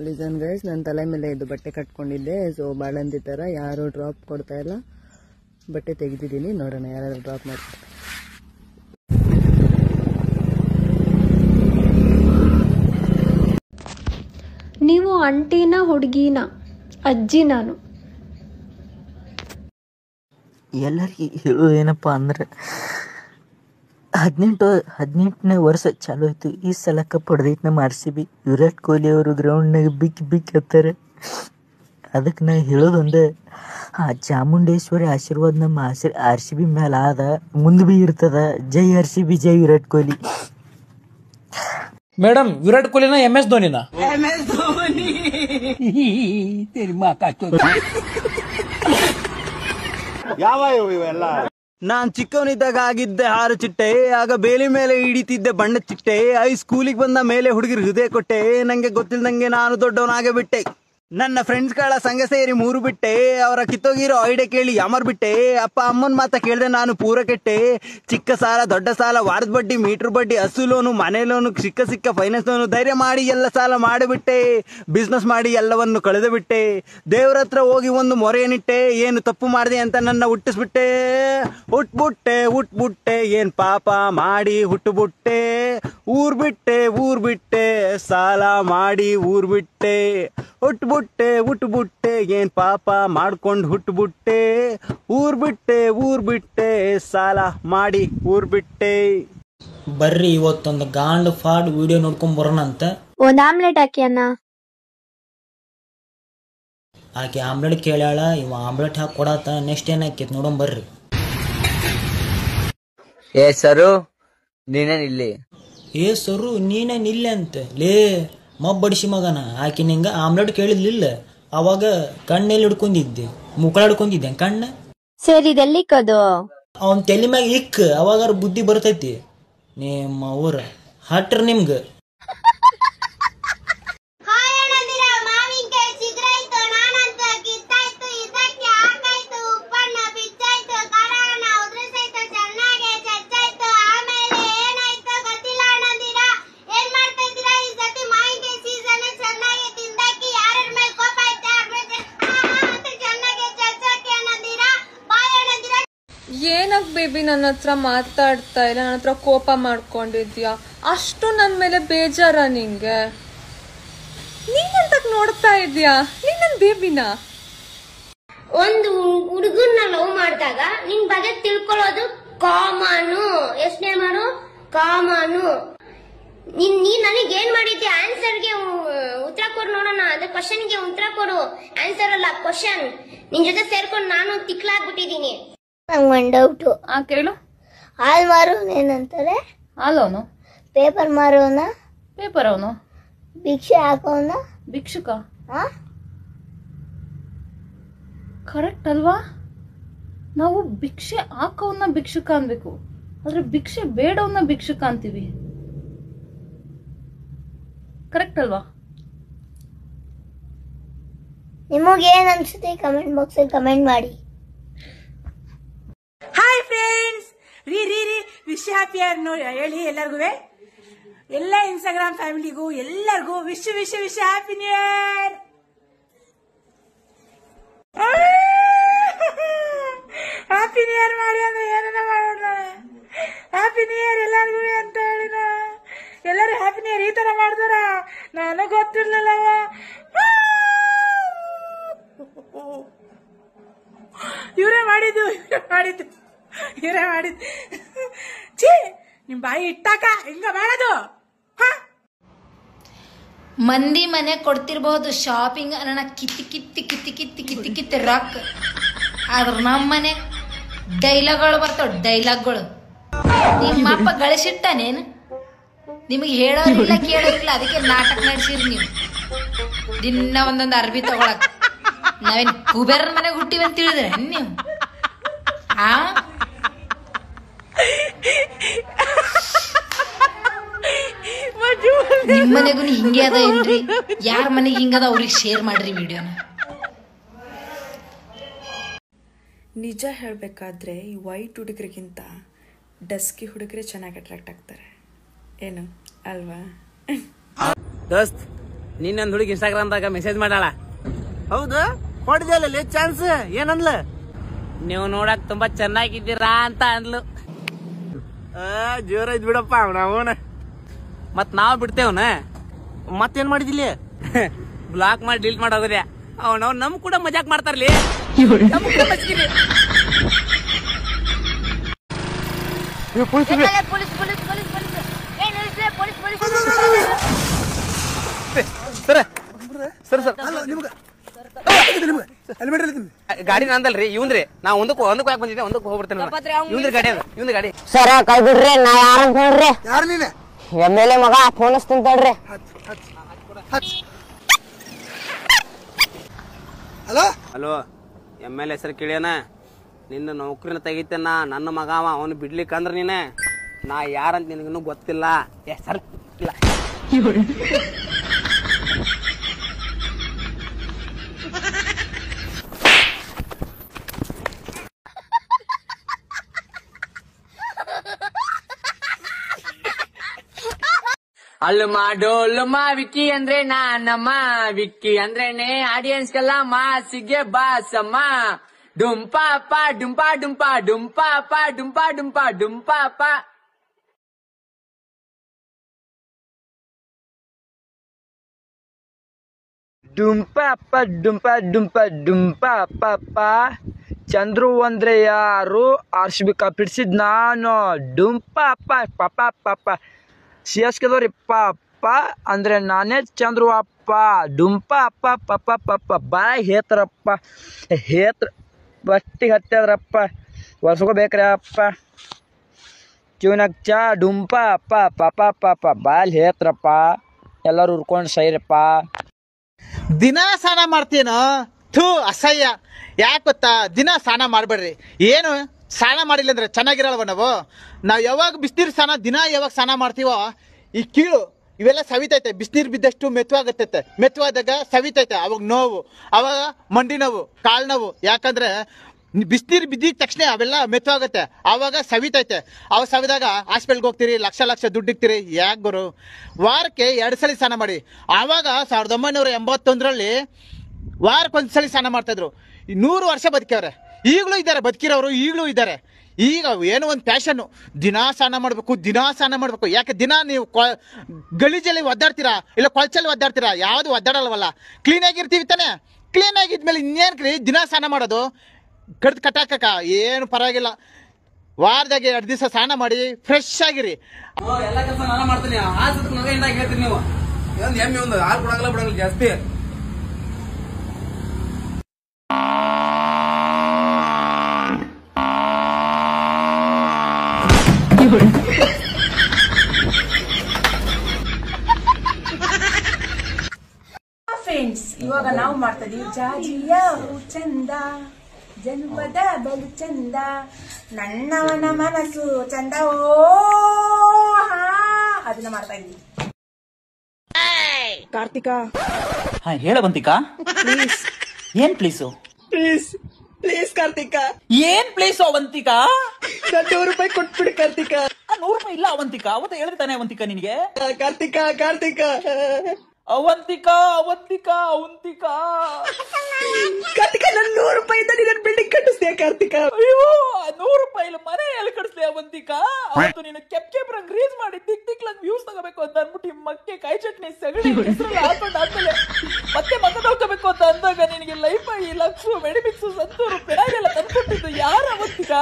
Listen guys, ನನ್ನ ತಲೆ ಮೇಲೆ ಇದು ಬಟ್ಟೆ ಕಟ್ಕೊಂಡಿದ್ದೆ. ಸೊ ಬಾಳಂತಿ ಥರ ಯಾರು ಡ್ರಾಪ್ ಕೊಡ್ತಾ ಇಲ್ಲ, ಬಟ್ಟೆ ತೆಗೆದಿದ್ದೀನಿ. ನೋಡೋಣ ಯಾರಾದ್ರೂ ಡ್ರಾಪ್ ಮಾಡ್ತಾರೆ. ನೀವು ಅಂಟಿನ ಹುಡುಗಿನ ಅಜ್ಜಿ ನಾನು. ಎಲ್ಲರಿಗೆ ಹೇಳೋದೇನಪ್ಪ ಅಂದ್ರೆ 18ನೇ ವರ್ಷ ಚಾಲು ಆಯ್ತು. ಈ ಸಲ ಕಪ್ ಹೊಡೆದೈತೆ ನಮ್ಮ RCB. ವಿರಾಟ್ ಕೊಹ್ಲಿ ಅವರು ಗ್ರೌಂಡ್ನಾಗ ಬಿಕ್ ಹತ್ತಾರೆ. ಅದಕ್ಕೆ ನಾ ಹೇಳೋದೊಂದೇ, ಆ ಚಾಮುಂಡೇಶ್ವರಿ ಆಶೀರ್ವಾದ ನಮ್ಮ RCB ಮೇಲೆ ಆದ, ಮುಂದೆ ಭೀ ಇರ್ತದ. ಜೈ RCB, ಜೈ ವಿರಾಟ್ ಕೊಹ್ಲಿ. ಮೇಡಮ್, ವಿರಾಟ್ ಕೊಹ್ಲಿನ MS ಧೋನಿನ? ಯಾವ ಇವೆಲ್ಲ? ನಾನ್ ಚಿಕ್ಕವನಿದ್ದಾಗ ಆಗಿದ್ದೆ 6 ಚಿಟ್ಟೆ, ಆಗ ಬೇಲಿ ಮೇಲೆ ಹಿಡಿತಿದ್ದೆ ಬಣ್ಣ ಚಿಟ್ಟೆ. ಸ್ಕೂಲಿಗೆ ಬಂದ ಮೇಲೆ ಹುಡುಗಿರು ಹೃದಯ ಕೊಟ್ಟೆ, ನಂಗೆ ಗೊತ್ತಿಲ್ದಂಗೆ ನಾನು ದೊಡ್ಡವನಾಗೆ ಬಿಟ್ಟೆ. ನನ್ನ ಫ್ರೆಂಡ್ಸ್ಗಳ ಸಂಘ ಸೇರಿ 3 ಬಿಟ್ಟೆ, ಅವರ ಕಿತ್ತೋಗಿರೋ ಐಡಿಯಾ ಕೇಳಿ ಅಮರ್ ಬಿಟ್ಟೆ. ಅಪ್ಪ ಅಮ್ಮನ ಮಾತ ಕೇಳ್ದೆ ನಾನು ಪೂರ ಕೆಟ್ಟೆ. ಚಿಕ್ಕ ಸಾಲ ದೊಡ್ಡ ಸಾಲ, ವಾರದ ಬಡ್ಡಿ ಮೀಟರ್ ಬಡ್ಡಿ, ಹಸು ಲೋನು ಮನೆ ಲೋನು, ಸಿಕ್ಕ ಫೈನಾನ್ಸ್ ಲೋನು, ಧೈರ್ಯ ಮಾಡಿ ಎಲ್ಲ ಸಾಲ ಮಾಡಿಬಿಟ್ಟೆ. ಬಿಸ್ನೆಸ್ ಮಾಡಿ ಎಲ್ಲವನ್ನು ಕಳೆದು ಬಿಟ್ಟೆ. ದೇವ್ರ ಹತ್ರ ಹೋಗಿ ಒಂದು ಮೊರೆಯನಿಟ್ಟೆ, ಏನು ತಪ್ಪು ಮಾಡಿದೆ ಅಂತ ನನ್ನ ಹುಟ್ಟಿಸ್ಬಿಟ್ಟೆ. ಹುಟ್ಬಿಟ್ಟೆ ಏನ್ ಪಾಪ ಮಾಡಿ ಹುಟ್ಟುಬಿಟ್ಟೆ. ಊರ್ ಬಿಟ್ಟೆ ಸಾಲ ಮಾಡಿ ಊರ್ ಬಿಟ್ಟೆ. ಹುಟ್ಟುಬಿಟ್ಟೆ ಏನ್ ಪಾಪ ಮಾಡ್ಕೊಂಡು ಹುಟ್ಟುಬಿಟ್ಟೆ. ಊರ್ ಬಿಟ್ಟೆ ಸಾಲ ಮಾಡಿ ಊರ್ ಬಿಟ್ಟೆ. ಬರ್ರಿ ಇವತ್ತೊಂದು ಗಾಂಡ್ ಫಾಡ್ ವಿಡಿಯೋ ನೋಡ್ಕೊಂಡ್ ಬರೋಣ ಅಂತ. ಒಂದ್ ಆಮ್ಲೆಟ್ ಹಾಕಿ ಅಣ್ಣ. ಆಕೆ ಆಮ್ಲೆಟ್ ಕೇಳ್ಯಾಳ, ಇವ ಆಮ್ಲೆಟ್ ಹಾಕಿ ಕೊಡಾತ. ನೆಕ್ಸ್ಟ್ ಏನ್ ಹಾಕೈತಿ ನೋಡೋಣ ಬರ್ರಿ. ಏ ಸರು, ನೀನೇನ್ ಇಲ್ಲಿ? ಏ ಸರು, ನೀನೇನ್ ಇಲ್ಲ ಅಂತ ಲೇ ಮಬ್ಬಡಿಸಿ ಮಗನ. ಆಕೆ ನಿಂಗ ಆಮ್ಲೆಟ್ ಕೇಳಿದ್ಲಿಲ್ಲ, ಅವಾಗ ಕಣ್ಣೆಲ್ಲಿ ಹಿಡ್ಕೊಂಡಿದ್ದೆ, ಮುಕ್ಕಳ ಹಿಡ್ಕೊಂಡಿದ್ದೆ ಕಣ್ಣ. ಸರಿ, ಇದೆಲ್ಲಿಕ್ಕದು? ಅವನ್ ತಲೆ ಮ್ಯಾಗ ಇಕ್, ಅವಾಗಾರ ಬುದ್ಧಿ ಬರ್ತೈತಿ. ನಿಮ್ಮ ಊರ ಹಟ್ರ ನಿಮ್ಗ. ಏನಕ್ ಬೇಬಿ ನನ್ನ ಹತ್ರ ಮಾತಾಡ್ತಾ ಇಲ್ಲ? ನನ್ನ ಹತ್ರ ಕೋಪ ಮಾಡ್ಕೊಂಡಿದ್ಯಾ? ಅಷ್ಟು ನನ್ ಮೇಲೆ ಬೇಜಾರ ನಿಂಗೆ? ನೀನೆಂತಕ್ ನೋಡ್ತಾ ಇದ್ಯಾ? ನೀನ್ ನನ್ ಬೇಬಿನ? ಒಂದು ಹುಡುಗನ್ನ ಲವ್ ಮಾಡಿದಾಗ ನಿನ್ ಬಗ್ಗೆ ತಿಳ್ಕೊಳ್ಳೋದು ಕಾಮನು. ಎಷ್ಟನೇ ಮಾಡು ಕಾಮನು. ನೀ ನನಗೆ ಏನ್ ಮಾಡಿದ್ದೆ? ಆನ್ಸರ್ಗೆ ಉತ್ತರ ಕೊಡು ನೋಡೋಣ. ಅದೇ ಕ್ವಶನ್ಗೆ ಉತ್ತರ ಕೊಡು, ಆನ್ಸರ್ ಅಲ್ಲ ಕ್ವಶನ್. ನಿನ್ ಜೊತೆ ಸೇರ್ಕೊಂಡು ನಾನು ತಿಕ್ಲಾಗ್ಬಿಟ್ಟಿದೀನಿ. ನಂಗೊಂದು ಡೌಟು. ಕೇಳು. ಹಾಲ್ ಮಾರೋನು ಏನಂತಾರೆ? ಹಾಲೋನು. ಪೇಪರ್ ಮಾರೋನ? ಪೇಪರ್ ಅವನು. ಭಿಕ್ಷೆ ಹಾಕೋನ? ಭಿಕ್ಷುಕ. ಕರೆಕ್ಟ್ ಅಲ್ವಾ? ನಾವು ಭಿಕ್ಷೆ ಹಾಕೋನ್ನ ಭಿಕ್ಷುಕ ಅನ್ಬೇಕು, ಆದ್ರೆ ಭಿಕ್ಷೆ ಬೇಡವನ್ನ ಭಿಕ್ಷುಕ ಅಂತೀವಿ. ಕರೆಕ್ಟ್ ಅಲ್ವಾ? ನಿಮಗೇನ್ ಅನ್ಸುತ್ತೆ ಕಮೆಂಟ್ ಬಾಕ್ಸ್ ಅಲ್ಲಿ ಕಮೆಂಟ್ ಮಾಡಿ. ಹಾಯ್ ಫ್ರೆಂಡ್ಸ್, ರೀ ವಿಶ್ ಹ್ಯಾಪಿ ಇಯರ್ ಹೇಳಿ ಎಲ್ಲರಿಗೂ, ಎಲ್ಲ ಇನ್ಸ್ಟಾಗ್ರಾಮ್ ಫ್ಯಾಮಿಲಿಗೂ ಎಲ್ಲರಿಗೂ wish happy new year. Happy new year ಮಾಡಿ ಅಂದ್ರೆ ಏನನ್ನ ಮಾಡೋಣ. ಹ್ಯಾಪಿ ನ್ಯೂ ಇಯರ್ ಎಲ್ಲರಿಗೂ ಅಂತ ಹೇಳಿನ. ಎಲ್ಲರೂ ಹ್ಯಾಪಿ ನ್ಯೂ ಇಯರ್ ಈ ತರ ಮಾಡ್ತಾರ? ನಾನು ಗೊತ್ತಿರ್ಲಿಲ್ಲವ. ಇವರೇ ಮಾಡಿದ್ದು. ಛೀ, ನಿಮ್ ಬಾಯಿ ಇಟ್ಟಾಕ ಹಿಂಗ ಮಾಡೋದು. ಮಂದಿ ಮನೆ ಕೊಡ್ತಿರ್ಬಹುದು ಶಾಪಿಂಗ್ ಅನ್ನೋಣ, ಕಿತ್ತಿ ರಾಕ್. ಆದ್ರ ನಮ್ಮ ಮನೆ ಡೈಲಾಗ್ಗಳು ಬರ್ತಾವ, ಡೈಲಾಗ್ಗಳು. ನಿಮ್ಮಪ್ಪ ಗಳಿಸಿಟ್ಟಾನೇನು? ನಿಮಗೆ ಹೇಳೋರಿಲ್ಲ ಕೇಳೋರಿಲ್ಲ, ಅದಕ್ಕೆ ನಾಟಕ ನಡೆಸಿರಿ ನೀವು. ದಿನ ಒಂದೊಂದು ಅರ್ಬಿ ತಗೊಳಕ್ ನಾವೇನ್ ಕುಬೇರನ ಮನೆಗೆ ಹುಟ್ಟಿವಿ ಅಂತ ತಿಳಿದ್ರೆ ನೀವು? ನಿಮ್ಮನೆಗೂ ಹಿಂಗೆ ಅದ ಏನ್ರಿ? ಯಾರ ಮನೆಗೆ ಹಿಂಗದ ಅವ್ರಿಗೆ ಶೇರ್ ಮಾಡ್ರಿ ವಿಡಿಯೋನ. ನಿಜ ಹೇಳಬೇಕಾದ್ರೆ ಈ ವೈಟ್ ಹುಡುಗರಿಗಿಂತ ಡಸ್ಕಿ ಹುಡುಗರೇ ಚೆನ್ನಾಗಿ ಅಟ್ರಾಕ್ಟ್ ಆಗ್ತಾರೆ, ಏನು ಅಲ್ವಾ? ದೋಸ್ತ್, ನಿನ್ನೊಂದ್ ಹುಡುಗಿ ಇನ್ಸ್ಟಾಗ್ರಾಮ್ದಾಗ ಮೆಸೇಜ್ ಮಾಡಾಳ. ಹೌದಾ? ಹೊಡೆದಲ್ಲ ಚಾನ್ಸ್. ಏನಂದ್ಲ? ನೀವು ನೋಡಕ್ ತುಂಬಾ ಚೆನ್ನಾಗಿದ್ದೀರಾ ಅಂತ ಅಂದ್ಲು. ಜೋರ ಇದ್ ಬಿಡಪ್ಪ ಅವನ. ಮತ್ ನಾವ್ ಬಿಡ್ತೇವನ. ಮತ್ತೇನ್ ಮಾಡಿದಿಲ್ಲ? ಬ್ಲಾಕ್ ಮಾಡಿ ಡಿಲೀಟ್ ಮಾಡೋದ್ರೆ ಅವ್ನ ನಮ್ ಕೂಡ ಮಜಾಕ್ ಮಾಡ್ತಾರ್ಲಿ. ಗಾಡಿ ನಂದಲ್ರಿ ಇವಂದ್ರಿ. ನಾ ಒಂದಕ್ಕೂ ಯಾಕೆ ಬಂದಿದ್ದೆ, ಒಂದಕ್ಕೂ ಹೋಗ್ಬಿಡ್ತೇನೆ. ಇವಂದ್ರಿ ಗಾಡಿ ಅದ, ಇವಂದ್ ಗಾಡಿ. ಸರ ಕೈ ಬಿಡ್ರಿ, ನಾ ಯಾರಂತ ನೋಡ್ರಿ. ಯಾರು ನೀನೆ? MLA ಮಗ ಫೋನ್ ಹಚ್ತೀನಿ ತಡ್ರಿ. ಹಲೋ ಹಲೋ, MLA ಹೆಸರು ಕೇಳ್ಯಾನ. ನಿನ್ನ ನೌಕರಿನ ತೆಗಿತೇನ. ನನ್ನ ಮಗ ಅವನು ಬಿಡ್ಲಿಕ್ಕಂದ್ರ ನೀನೆ ನಾ ಯಾರಂತ ನಿನಗಿನ್ನೂ ಗೊತ್ತಿಲ್ಲ. ಸರ್ ಇಲ್ಲ ಅಲ್ಲಮ್ಮ ಡೋಲಮ್ಮ ವಿಕ್ಕಿ ಅಂದ್ರೆ ನಾನಮ್ಮ, ವಿಕ್ಕಿ ಅಂದ್ರೇನೆ ಆಡಿಯನ್ಸ್ಗೆಲ್ಲ ಮಾಸಿಗೆ ಬಾಸಮ್ಮ. ಡುಂಪಾಪ ಡುಂಪಾ ಡುಂಪಾ ಡುಂಪಾಪ ಡುಂಪಾ ಡುಂಪಾ ಡುಂಪಾಪ. ಡುಂಪಾಪ ಡುಂಪ ಡುಂಪ ಡುಂಪಾಪ. ಚಂದ್ರು ಅಂದ್ರೆ ಯಾರು? RCB ಕಪ್ ಹಿಡ್ಸಿದ್ ನಾನು. ಡುಂಪಾಪ ಪಾಪ ಪಾಪ. CSKದವ್ರಿ ಪಾಪ ಅಂದ್ರೆ ನಾನೇ ಚಂದ್ರು ಅಪ್ಪ. ಡುಂಪ ಅಪ್ಪ ಪಪ್ಪ ಪಪ್ಪ ಬಾಯ್ ಹೇತ್ರಪ್ಪ. ಹೇತ್ರ ಬಟ್ಟಿಗೆ ಹತ್ತದ್ರಪ್ಪ. ಒರ್ಸ್ಕೋಬೇಕ್ರಿ ಅಪ್ಪ. ಕಿವನಾಗ ಚಾ ಡುಂಪ ಅಪ್ಪ ಪಾಪ ಪಾಪ ಬಾಯ್ ಹೇತ್ರಪ್ಪ. ಎಲ್ಲರೂ ಉರ್ಕೊಂಡು ಸೈರಪ್ಪ. ದಿನ ಸ್ನಾನ ಮಾಡ್ತೀನೋ? ಥೂ ಅಸಹ್ಯ. ಯಾಕೆ ಗೊತ್ತಾ? ದಿನ ಸ್ನಾನ ಮಾಡಬೇಡ್ರಿ. ಏನು ಸ್ನಾನ ಮಾಡಿಲ್ಲ ಅಂದ್ರೆ ಚೆನ್ನಾಗಿರಲ್ವ ನಾವು ಯಾವಾಗ ಬಿಸಿನೀರು ಸ್ನಾನ ದಿನ ಯಾವಾಗ ಸ್ನಾನ ಮಾಡ್ತೀವೋ ಈ ಕೀಳು ಇವೆಲ್ಲ ಸವಿತೈತೆ. ಬಿಸಿನೀರು ಬಿದ್ದಷ್ಟು ಮೆತ್ತವಾಗತ್ತೈತೆ. ಮೆತ್ತವಾದಾಗ ಸವಿತೈತೆ. ಅವಾಗ ನೋವು, ಅವಾಗ ಮಂಡಿ ನೋವು, ಕಾಲು ನೋವು. ಯಾಕಂದ್ರೆ ಬಿಸಿನೀರು ಬಿದ್ದಿದ ತಕ್ಷಣ ಅವೆಲ್ಲ ಮೆತ್ತವಾಗತ್ತೆ. ಆವಾಗ ಸವಿತೈತೆ. ಅವಾಗ ಸವಿದಾಗ ಹಾಸ್ಪಿಟ್ಲ್ಗೆ ಹೋಗ್ತೀರಿ, ಲಕ್ಷ ದುಡ್ಡು ಇಕ್ತೀರಿ. ಯಾಕೆ ಗುರು? ವಾರಕ್ಕೆ 2 ಸಲ ಸ್ನಾನ ಮಾಡಿ. ಆವಾಗ 1981ರಲ್ಲಿ ವಾರಕ್ಕೊಂದ್ಸಲಿ ಸ್ನಾನ ಮಾಡ್ತಾಯಿದ್ರು. 100 ವರ್ಷ ಬದುಕ್ಯವ್ರೆ. ಈಗಲೂ ಇದ್ದಾರೆ, ಬದುಕಿರೋರು ಈಗಲೂ ಇದ್ದಾರೆ. ಈಗ ಏನೋ ಒಂದು ಪ್ಯಾಷನ್ನು, ದಿನ ಸ್ನಾನ ಮಾಡಬೇಕು, ದಿನ ಸ್ನಾನ ಮಾಡಬೇಕು. ಯಾಕೆ ದಿನ ನೀವು ಗಲೀಜಲ್ಲಿ ಒದ್ದಾಡ್ತೀರಾ, ಇಲ್ಲ ಕೊಳಚಲ್ಲಿ ಒದ್ದಾಡ್ತೀರಾ? ಯಾವುದು ಒದ್ದಾಡಲ್ವಲ್ಲ. ಕ್ಲೀನಾಗಿರ್ತೀವಿ ತಾನೆ. ಕ್ಲೀನಾಗಿದ್ಮೇಲೆ ಇನ್ನೇನು ದಿನ ಸ್ನಾನ ಮಾಡೋದು? ಕಡ್ದು ಕಟ್ಟಾಕ ಏನು ಪರವಾಗಿಲ್ಲ. ವಾರದಾಗೆ 2 ದಿವಸ ಸ್ನಾನ ಮಾಡಿ ಫ್ರೆಶ್ ಆಗಿರಿ. ಎಲ್ಲ ಕೆಲಸ ನಾನು ಮಾಡ್ತೀನಿ. ಹೇಳ್ತೀನಿ ನೀವು ಎಮ್ಮೆ ಒಂದು ಹಾಲು ಬಿಡಂಗಿಲ್ಲ ಜಾಸ್ತಿ. ಫ್ರೆಂಡ್ಸ್, ಇವಾಗ ನಾವು ಮಾಡ್ತಾ ಇದೀವಿ ಜಾಜಿಯ ಚಂದ, ಜನ್ಮದ ಬಲು ಚಂದ, ನನ್ನವನ ಮನಸ್ಸು ಚಂದ. ಓ ಅದನ್ನ ಮಾಡ್ತಾ ಇದೀವಿ. ಕಾರ್ತಿಕಾ, ಹೇಳವಂತಿಕಾ, ಏನ್ ಪ್ಲೀಸು? ಪ್ಲೀಸ್ ಕಾರ್ತಿಕಾ. ಏನ್ ಪ್ಲೀಸು ಅವಂತಿಕಾ? ₹100 ಕೊಟ್ಬಿಡಿ ಕಾರ್ತಿಕಾ. ₹100 ಇಲ್ಲ ಅವಂತಿಕಾ. ಅವತ್ತು ಹೇಳ್ತಾನೆ ಅವಂತಿಕಾ ನಿನ್ಗೆ. ಕಾರ್ತಿಕಾ ಅವಂತಿಕಾ ಅವಂತಿಕಾ ಅವಂತಿಕಾ ಕಾರ್ತಿಕಾ, ನನ್ ₹100 ಇಂದ ನೀನ್ ಬಿಲ್ಡಿಂಗ್ ಕಟ್ಟಿಸ್ತೀಯ ಕಾರ್ತಿಕಾ. ಅಯ್ಯೋ, ₹100 ಮನೆ ಎಲ್ಲಿ ಕಳಿಸ್ಲಿ ಅವಂತಿಕಾ? ಅವತ್ತು ನೀನು ಕೆಪ್ ರಂಗ್ ರೀಲ್ಸ್ ಮಾಡಿ ದಿಕ್ಲಂಗ್ ವ್ಯೂಸ್ ತಗೋಬೇಕು ಅಂತ ಅನ್ಬಿಟ್ಟು ಮಕ್ಕೆ ಕಾಯಿ ಚಟ್ನಿ ಸಗಣಿ ಹಾಕೊಂಡು ಆದ್ಮೇಲೆ ಮತ್ತೆ ಮಕ್ಕ ನೋಡ್ಕೋಬೇಕು ಅಂತ ಅಂದಾಗ ನಿನಗೆ ಲೈಫ್ ಈ ಲಕ್ಷ ಮೆಡಿಮಿಕ್ಸು ಸಂತೂರು ಪೆರಾಗೆಲ್ಲ ತಂದ್ಕೊಟ್ಟಿದ್ದು ಯಾರು ಅವಂತಿಕಾ?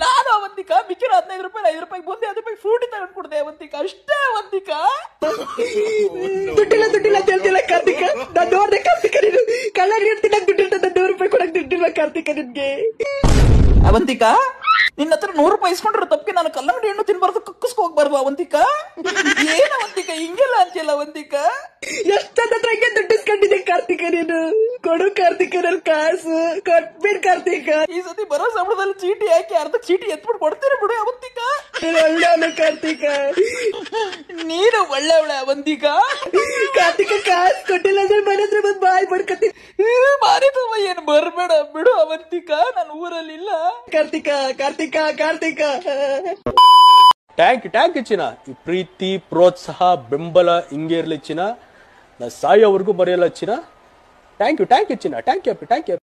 ನಾನು ಅವಂತಿಕಾ ಮಿಕ್ಕಿರೋ ₹15 ₹5 ಮುಂದೆ ₹10 ಫ್ರೂಟಿ ತಗೊಂಡ್ ಕೊಡ್ದೆ ಅವಂತಿಕಾ. ಅಷ್ಟೇ ಅವಂತಿಕಾ. ದುಡ್ಡಿಲ್ಲ ಹೇಳ್ತಿಲ್ಲ ಕಾರ್ತಿಕಾ. ನಾನು ನೋಡ್ದೆ ಕಾರ್ತಿಕಾ, ನೀನು ಕಳ್ಳರ್ ಹೇಳ್ತೀನಿ ದುಡ್ಡಿಲ್ಲ. ₹100 ಕೊಡಕ್ ದುಡ್ಡಿಲ್ಲ ಕಾರ್ತಿಕಾ ನಿನ್ಗೆ. ಅವಂತಿಕಾ, ನಿನ್ನ ಹತ್ರ ₹100 ಇಸ್ಕೊಂಡ್ರೆ ತಪ್ಪಿಗೆ ನಾನು ಕಲ್ಲಂಗಡಿ ಹಣ್ಣು ತಿನ್ಬಾರ್ದು, ಕಕ್ಕಸ್ಕೊ ಹೋಗ್ಬಾರ್ದು ಅವಂತಿಕಾ. ಏನ್ ಅವಂತಿಕಾ ಹಿಂಗೆಲ್ಲ ಅಂತಿಲ್ಲ ಅವಂತಿಕಾ? ಎಷ್ಟೊಂದ ಹಂಗೆ ದುಡ್ಡು ಇಸ್ಕೊಂಡಿದ್ದೆ ಕಾರ್ತಿಕಾ. ನೀನು ಕೊಡು ಕಾರ್ತಿಕಾ, ನನ್ ಕಾಸು ಕೊಟ್ಬಿಡ್ ಕಾರ್ತಿಕಾ. ಈ ಸತಿ ಬರೋ ಸಂಬಳದಲ್ಲಿ ಚೀಟಿ ಹಾಕಿ ಅರ್ಧ ಚೀಟಿ ಎತ್ಬಿಟ್ಟು ಕೊಡ್ತೀರ ಬಿಡು ಅವಂತಿಕಾ. ಒಳ್ಳೆ ಕಾರ್ತಿಕಾ, ನೀನು ಒಳ್ಳೆ ಅವಂತಿಕಾ. ಕಾರ್ತಿಕಾ, ಕಾಸು ಕೊಟ್ಟಿಲ್ಲ ಅಂದ್ರೆ ಮನೆ ಹತ್ರ ಬಂದು ಬಾಯ್ ಪಡ್ಕತ್ತೀನಿ. ಮಾರಿ ತುಂಬ ಏನು ಬರ್ಬೇಡ ಬಿಡು ಅವಂತಿಕಾ, ನಾನು ಊರಲ್ಲಿ ಇಲ್ಲ. ಕಾರ್ತಿಕಾ. ಟ್ಯಾಂಕ್ ಯು ಚಿನ್ನ. ಈ ಪ್ರೀತಿ ಪ್ರೋತ್ಸಾಹ ಬೆಂಬಲ ಹಿಂಗೆ ಇರ್ಲಿ ಚಿನ್ನ. ನಾ ಸಾಯೋವರೆಗೂ ಬರೆಯಲ್ಲ ಚಿನ್ನ. ಥ್ಯಾಂಕ್ ಯು ಚಿನ್ನ. Thank you.